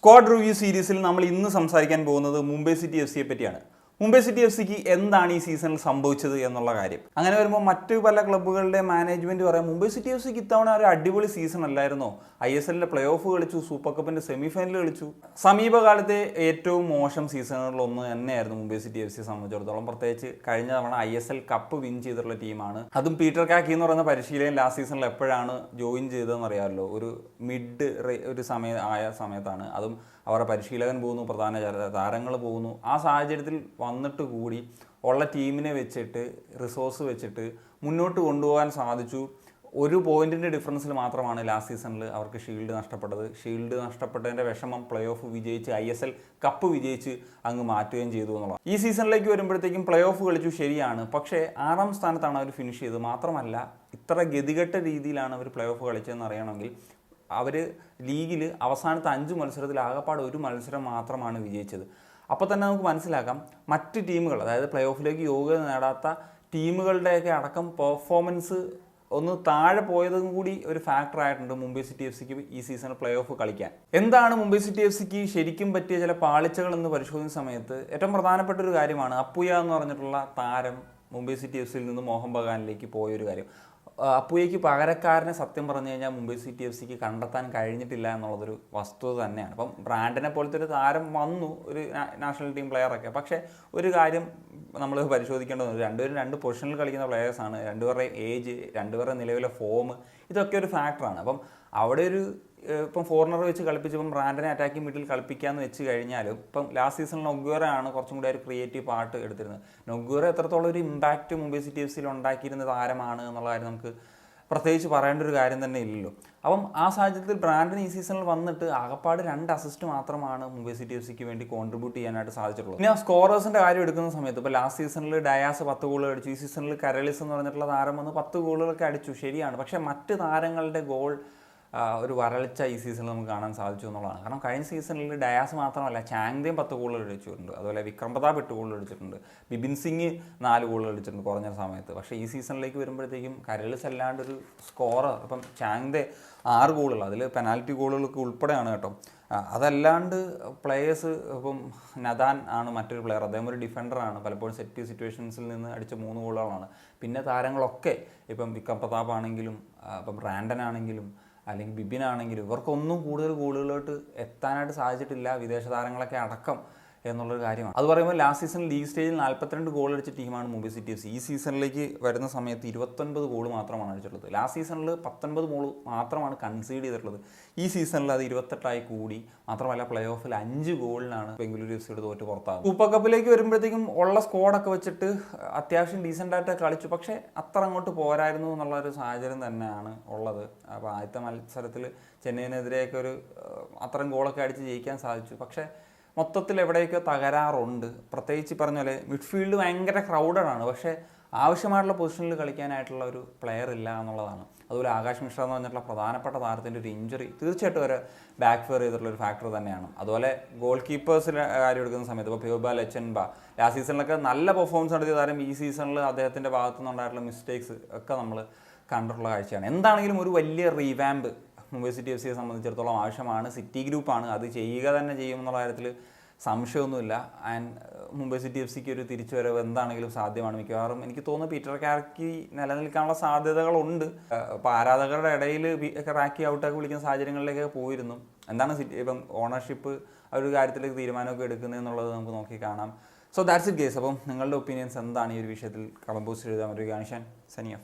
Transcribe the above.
Squad review സീരീസിൽ നമ്മൾ ഇന്ന് സംസാരിക്കാൻ പോകുന്നത് മുംബൈ സിറ്റി എഫ് സിയെ പറ്റിയാണ്. മുംബൈ സിറ്റി എഫ് സിക്ക് എന്താണ് ഈ സീസണിൽ സംഭവിച്ചത് എന്നുള്ള കാര്യം. അങ്ങനെ വരുമ്പോൾ മറ്റു പല ക്ലബ്ബുകളുടെ മാനേജ്മെന്റ് പറയാം, മുംബൈ സിറ്റി എഫ് സിക്ക് ഇത്തവണ ഒരു അടിപൊളി സീസൺ അല്ലായിരുന്നോ, ISLന്റെ പ്ലേ ഓഫ് കളിച്ചു, സൂപ്പർ കപ്പിന്റെ സെമി ഫൈനൽ കളിച്ചു. സമീപകാലത്തെ ഏറ്റവും മോശം സീസണുകളിലൊന്ന് തന്നെയായിരുന്നു മുംബൈ സിറ്റി എഫ് സിയെ സംബന്ധിച്ചിടത്തോളം. പ്രത്യേകിച്ച് കഴിഞ്ഞ തവണ ISL കപ്പ് വിൻ ചെയ്തിട്ടുള്ള ടീമാണ്. അതും പീറ്റർ കാക്കി എന്ന് പറയുന്ന പരിശീലകൻ ലാസ്റ്റ് സീസണിൽ എപ്പോഴാണ് ജോയിൻ ചെയ്തതെന്ന് അറിയാമല്ലോ, ഒരു മിഡ് ഒരു സമയത്താണ്. അതും അവരുടെ പരിശീലകൻ പോകുന്നു, പ്രധാന താരങ്ങൾ പോകുന്നു. ആ സാഹചര്യത്തിൽ വന്നിട്ട് കൂടി ഉള്ള ടീമിനെ വെച്ചിട്ട്, റിസോഴ്സ് വെച്ചിട്ട് മുന്നോട്ട് കൊണ്ടുപോകാൻ സാധിച്ചു. ഒരു പോയിന്റിൻ്റെ ഡിഫറൻസിൽ മാത്രമാണ് ലാസ്റ്റ് സീസണിൽ അവർക്ക് ഷീൽഡ് നഷ്ടപ്പെട്ടത്. ഷീൽഡ് നഷ്ടപ്പെട്ടതിൻ്റെ വിഷമം പ്ലേ ഓഫ് വിജയിച്ച് ISL കപ്പ് വിജയിച്ച് അങ്ങ് മാറ്റുകയും ചെയ്തു എന്നുള്ളത്. ഈ സീസണിലേക്ക് വരുമ്പോഴത്തേക്കും പ്ലേ ഓഫ് കളിച്ചു, ശരിയാണ്. പക്ഷേ 6ാം സ്ഥാനത്താണ് അവർ ഫിനിഷ് ചെയ്തത്. മാത്രമല്ല, ഇത്ര ഗതികെട്ട രീതിയിലാണ് അവർ പ്ലേ ഓഫ് കളിച്ചതെന്ന് അറിയണമെങ്കിൽ അവർ ലീഗിൽ അവസാനത്തെ 5 മത്സരത്തിൽ ആകപ്പാട് ഒരു മത്സരം മാത്രമാണ് വിജയിച്ചത്. അപ്പോൾ തന്നെ നമുക്ക് മനസ്സിലാക്കാം, മറ്റ് ടീമുകൾ, അതായത് പ്ലേ ഓഫിലേക്ക് യോഗ്യത നേടാത്ത ടീമുകളുടെയൊക്കെ അടക്കം പെർഫോമൻസ് ഒന്ന് താഴെ പോയതും കൂടി ഒരു ഫാക്ടർ ആയിട്ടുണ്ട് മുംബൈ സിറ്റി എഫ് സിക്ക് ഈ സീസണിൽ പ്ലേ ഓഫ് കളിക്കാൻ. എന്താണ് മുംബൈ സിറ്റി എഫ് സിക്ക് ശരിക്കും പറ്റിയ ചില പാളിച്ചകൾ എന്ന് പരിശോധിക്കുന്ന സമയത്ത് ഏറ്റവും പ്രധാനപ്പെട്ട ഒരു കാര്യമാണ് അപ്പുയ എന്ന് പറഞ്ഞിട്ടുള്ള താരം മുംബൈ സിറ്റി എഫ് സിയിൽ നിന്ന് മോഹൻ ബഗാനിലേക്ക് പോയൊരു കാര്യം. അപ്പുയയ്ക്ക് പകരക്കാരനെ സത്യം പറഞ്ഞു കഴിഞ്ഞാൽ മുംബൈ സിറ്റി എഫ് സിക്ക് കണ്ടെത്താൻ കഴിഞ്ഞിട്ടില്ല എന്നുള്ളതൊരു വസ്തുത തന്നെയാണ്. അപ്പം ബ്രാൻഡിനെ പോലത്തെ ഒരു താരം വന്നു, ഒരു നാഷണൽ ടീം പ്ലെയറൊക്കെ. പക്ഷേ ഒരു കാര്യം നമ്മൾ പരിശോധിക്കേണ്ടതുണ്ട്, രണ്ടുപേരും 2 പൊസിഷനിൽ കളിക്കുന്ന പ്ലെയേഴ്സാണ്. രണ്ടുപേരുടെ ഏജ്, രണ്ടുപേരുടെ നിലവിലെ ഫോം, ഇതൊക്കെ ഒരു ഫാക്ടറാണ്. അപ്പം അവിടെ ഒരു ഇപ്പം ഫോറിനർ വെച്ച് കളിപ്പിച്ചപ്പം ബ്രാൻഡിനെ അറ്റാക്കിംഗ് മിഡിൽ കളിപ്പിക്കാമെന്ന് വെച്ച് കഴിഞ്ഞാലും ഇപ്പം ലാസ്റ്റ് സീസണിൽ നൊഗ്വേറയാണ് കുറച്ചും കൂടി ഒരു ക്രിയേറ്റീവ് പാർട്ട് എടുത്തിരുന്നത്. നൊഗ്വേറ എത്രത്തോളം ഒരു ഇമ്പാക്റ്റ് മുംബൈ സിറ്റി എഫ് സിയിൽ ഉണ്ടാക്കിയിരുന്ന താരമാണ് എന്നുള്ള കാര്യം നമുക്ക് പ്രത്യേകിച്ച് പറയേണ്ട ഒരു കാര്യം തന്നെ ഇല്ലല്ലോ. അപ്പം ആ സാഹചര്യത്തിൽ ബ്രാൻഡിന് ഈ സീസണിൽ വന്നിട്ട് ആകപ്പാട് 2 അസിസ്റ്റ് മാത്രമാണ് മുംബൈ സിറ്റി എഫ് സിക്ക് വേണ്ടി കോൺട്രിബ്യൂട്ട് ചെയ്യാനായിട്ട് സാധിച്ചിട്ടുള്ളത്. പിന്നെ സ്കോറേഴ്സിൻ്റെ കാര്യം എടുക്കുന്ന സമയത്ത് ഇപ്പോൾ ലാസ്റ്റ് സീസണിൽ ഡയാസ് 10 ഗോളുകൾ അടിച്ചു, ഈ സീസണിൽ കരളിസ് എന്ന് പറഞ്ഞിട്ടുള്ള താരം വന്ന് 10 ഗോളുകളൊക്കെ അടിച്ചു, ശരിയാണ്. പക്ഷേ മറ്റ് താരങ്ങളുടെ ഗോൾ ഒരു വരൾച്ച ഈ സീസണിൽ നമുക്ക് കാണാൻ സാധിച്ചു എന്നുള്ളതാണ്. കാരണം കഴിഞ്ഞ സീസണിൽ ഡയാസ് മാത്രമല്ല, ചാങ്ദേയും 10 ഗോളുകൾ അടിച്ചിട്ടുണ്ട്, അതുപോലെ വിക്രം പ്രതാപ് 8 ഗോളുകൾ അടിച്ചിട്ടുണ്ട്, ബിബിൻ സിംഗ് 4 ഗോളുകൾ അടിച്ചിട്ടുണ്ട് കുറഞ്ഞ സമയത്ത്. പക്ഷേ ഈ സീസണിലേക്ക് വരുമ്പോഴത്തേക്കും കരളിസ് അല്ലാണ്ട് ഒരു സ്കോറർ, ഇപ്പം ചാങ്ദേ 6 ഗോളുകൾ, അതിൽ പെനാൽറ്റി ഗോളുകൾക്ക് ഉൾപ്പെടെയാണ് കേട്ടോ. അതല്ലാണ്ട് പ്ലെയേഴ്സ്, ഇപ്പം നദാൻ ആണ് മറ്റൊരു പ്ലെയർ, അദ്ദേഹം ഒരു ഡിഫൻഡറാണ്, പലപ്പോഴും സെറ്റ് സിറ്റുവേഷൻസിൽ നിന്ന് അടിച്ച 3 ഗോളുകളാണ്. പിന്നെ താരങ്ങളൊക്കെ ഇപ്പം വിക്രം പ്രതാപ് ആണെങ്കിലും, ഇപ്പം ബ്രാൻഡൻ ആണെങ്കിലും, അല്ലെങ്കിൽ ബിബിനാണെങ്കിലും, ഇവർക്കൊന്നും കൂടുതൽ ഗോളുകളിലോട്ട് എത്താനായിട്ട് സാധിച്ചിട്ടില്ല, വിദേശ താരങ്ങളൊക്കെ അടക്കം എന്നുള്ളൊരു കാര്യമാണ്. അത് പറയുമ്പോൾ ലാസ്റ്റ് സീസണിൽ ലീഗ് സ്റ്റേജിൽ 42 ഗോൾ അടിച്ച ടീമാണ് മുംബൈ സിറ്റി എഫ് സി. ഈ സീസണിലേക്ക് വരുന്ന സമയത്ത് 29 ഗോൾ മാത്രമാണ് അടിച്ചിട്ടുള്ളത്. ലാസ്റ്റ് സീസണിൽ 19 ഗോൾ മാത്രമാണ് കൺസീഡ് ചെയ്തിട്ടുള്ളത്. ഈ സീസണിൽ അത് 28 കൂടി. മാത്രമല്ല, പ്ലേ ഓഫിൽ 5 ഗോളിനാണ് ബംഗളൂരു എഫ് സിയുടെ തോറ്റ് പുറത്താകുന്നത്. സൂപ്പർ കപ്പിലേക്ക് വരുമ്പോഴത്തേക്കും ഉള്ള സ്ക്വാഡൊക്കെ വെച്ചിട്ട് അത്യാവശ്യം ഡീസൻ്റായിട്ട് കളിച്ചു, പക്ഷേ അത്ര അങ്ങോട്ട് പോരായിരുന്നു എന്നുള്ളൊരു സാഹചര്യം തന്നെയാണ് ഉള്ളത്. അപ്പോൾ ആദ്യത്തെ മത്സരത്തിൽ ചെന്നൈയിനെതിരെയൊക്കെ ഒരു അത്രയും ഗോളൊക്കെ അടിച്ച് ജയിക്കാൻ സാധിച്ചു. പക്ഷേ മൊത്തത്തിൽ എവിടെയൊക്കെ തകരാറുണ്ട്. പ്രത്യേകിച്ച് പറഞ്ഞ പോലെ മിഡ്ഫീൽഡ് ഭയങ്കര ക്രൗഡഡാണ്, പക്ഷേ ആവശ്യമായിട്ടുള്ള പൊസിഷനിൽ കളിക്കാനായിട്ടുള്ള ഒരു പ്ലെയർ ഇല്ല എന്നുള്ളതാണ്. അതുപോലെ ആകാശ് മിശ്ര എന്ന് പറഞ്ഞിട്ടുള്ള പ്രധാനപ്പെട്ട താരത്തിൻ്റെ ഒരു ഇഞ്ചുറി തീർച്ചയായിട്ടും ഒരു ബാക്ക് ഫെയർ ചെയ്തിട്ടുള്ള ഒരു ഫാക്ടർ തന്നെയാണ്. അതുപോലെ ഗോൾ കീപ്പേഴ്സിൻ്റെ കാര്യം എടുക്കുന്ന സമയത്ത് ഇപ്പോൾ പ്യോബ ലച്ചൻബ ലാസ്റ്റ് സീസണിലൊക്കെ നല്ല പെർഫോമൻസ് നടത്തിയ താരം ഈ സീസണിൽ അദ്ദേഹത്തിൻ്റെ ഭാഗത്തു നിന്നുണ്ടായിട്ടുള്ള മിസ്റ്റേക്സ് ഒക്കെ നമ്മൾ കണ്ടിട്ടുള്ള കാഴ്ചയാണ്. എന്താണെങ്കിലും ഒരു വലിയ റീവാമ്പ് മുംബൈ സിറ്റി എഫ് സിയെ സംബന്ധിച്ചിടത്തോളം ആവശ്യമാണ്. സിറ്റി ഗ്രൂപ്പാണ് അത് ചെയ്യുക തന്നെ ചെയ്യുമെന്നുള്ള കാര്യത്തിൽ സംശയമൊന്നുമില്ല. ആൻഡ് മുംബൈ സിറ്റി എഫ് സിക്ക് ഒരു തിരിച്ചുവരവ് എന്താണെങ്കിലും സാധ്യമാണ്. മിക്കവാറും എനിക്ക് തോന്നുന്നു പീറ്റർ കാക്കി നിലനിൽക്കാനുള്ള സാധ്യതകളുണ്ട്. ഇപ്പോൾ ആരാധകരുടെ ഇടയിൽ റാക്കി ഔട്ടൊക്കെ വിളിക്കുന്ന സാഹചര്യങ്ങളിലേക്ക് പോയിരുന്നു. എന്താണ് ഇപ്പം ഓണർഷിപ്പ് ഒരു കാര്യത്തിലേക്ക് തീരുമാനമൊക്കെ എടുക്കുന്നത് എന്നുള്ളത് നമുക്ക് നോക്കി കാണാം. So that's it guys. അപ്പം നിങ്ങളുടെ ഒപ്പീനിയൻസ് എന്താണ് ഈ ഒരു വിഷയത്തിൽ? കമന്റ് ബോക്സിൽ എഴുതാൻ ഒരു ഗാനിഷൻ സനിയ.